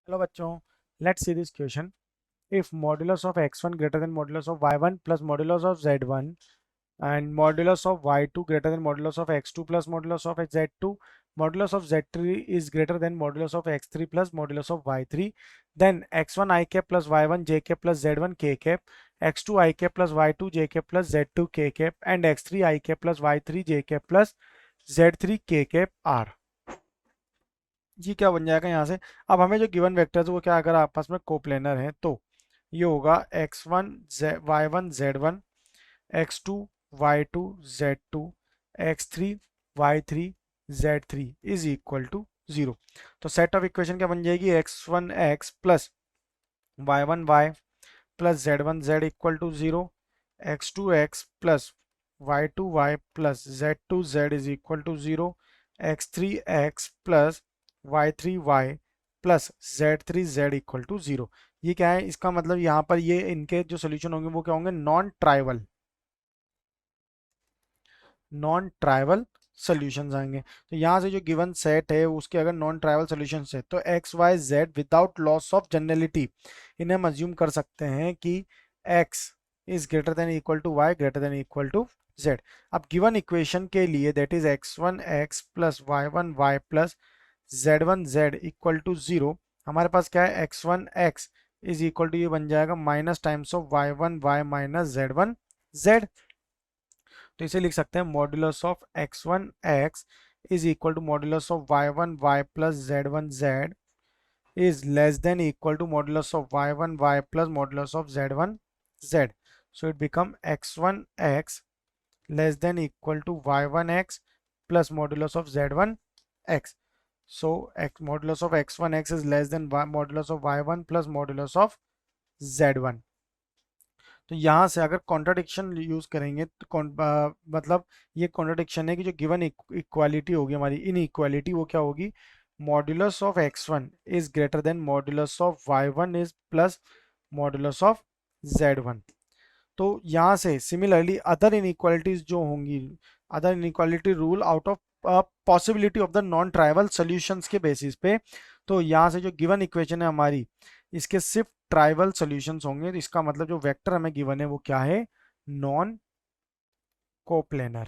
Hello बच्चों, let's see this question. If modulus of x1 greater than modulus of y1 plus modulus of z1 and modulus of y2 greater than modulus of x2 plus modulus of z2, modulus of z3 is greater than modulus of x3 plus modulus of y3, then x1 I cap plus y1 j cap plus z1 k cap, x2 I cap plus y2 j cap plus z2 k cap, and x3 I cap plus y3 j cap plus z3 k cap are. जी क्या बन जाएगा यहाँ से. अब हमें जो given vectors वो क्या, अगर आपस में कोप्लेनर है तो ये होगा x1 y1 z1, x2 y2 z2, x3 y3 z3 is equal to 0. तो सेट ऑफ इक्वेशन क्या बन जाएगी, x1 x plus y1 y plus z1 z equal to 0, x2 x plus y2 y plus z2 z is equal to 0, x3 x plus y3 y plus z3 z equal to 0. ये क्या है, इसका मतलब यहाँ पर ये इनके जो सोल्यूशन होंगे वो क्या होंगे, नॉन ट्राइवल सॉल्यूशंस आएंगे. तो यहाँ से जो गिवन सेट है उसके अगर नॉन ट्राइवल सॉल्यूशंस है तो X Y Z without loss of generality इन्हें हम अज्यूम कर सकते हैं कि x is greater than equal to y greater than equal to z. अब गिवन इक्वेशन के लिए that is x1 x plus y1 y plus z1 z equal to 0, हमारे पास क्या है, x1 x is equal to ये बन जाएगा minus times of y1 y minus z1 z. तो इसे लिख सकते हैं modulus of x1 x is equal to modulus of y1 y plus z1 z is less than equal to modulus of y1 y plus modulus of z1 z. So it become x1 x less than equal to y1 x plus modulus of z1 x. So modulus of x1 x is less than modulus of y1 plus modulus of z1. तो यहाँ से अगर contradiction use करेंगे तो मतलब ये contradiction है कि जो गिवन इक्वालिटी होगी हमारी इन इक्वालिटी वो क्या होगी, modulus of x1 is greater than modulus of y1 is plus modulus of z1. तो यहाँ से सिमिलरली अदर इनइक्वालिटीज जो होंगी, other inequality rule out of possibility of the non trivial solutions के बेसिस पे. तो यहाँ से जो गिवन इक्वेशन है हमारी इसके सिर्फ ट्राइवल सॉल्यूशंस होंगे. तो इसका मतलब जो वेक्टर हमें गिवन है वो क्या है, नॉन कोप्लेनर.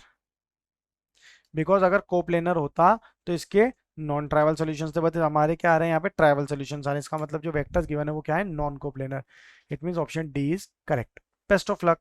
बिकॉज अगर कोप्लेनर होता तो इसके नॉन ट्राइवल सॉल्यूशंस थे, बट हमारे क्या आ रहे हैं यहाँ पे ट्राइवल सॉल्यूशंस आ रहे हैं. इसका मतलब जो वेक्टर्स गिवन है वो क्या है, non coplanar. It means option D is correct. Best of luck.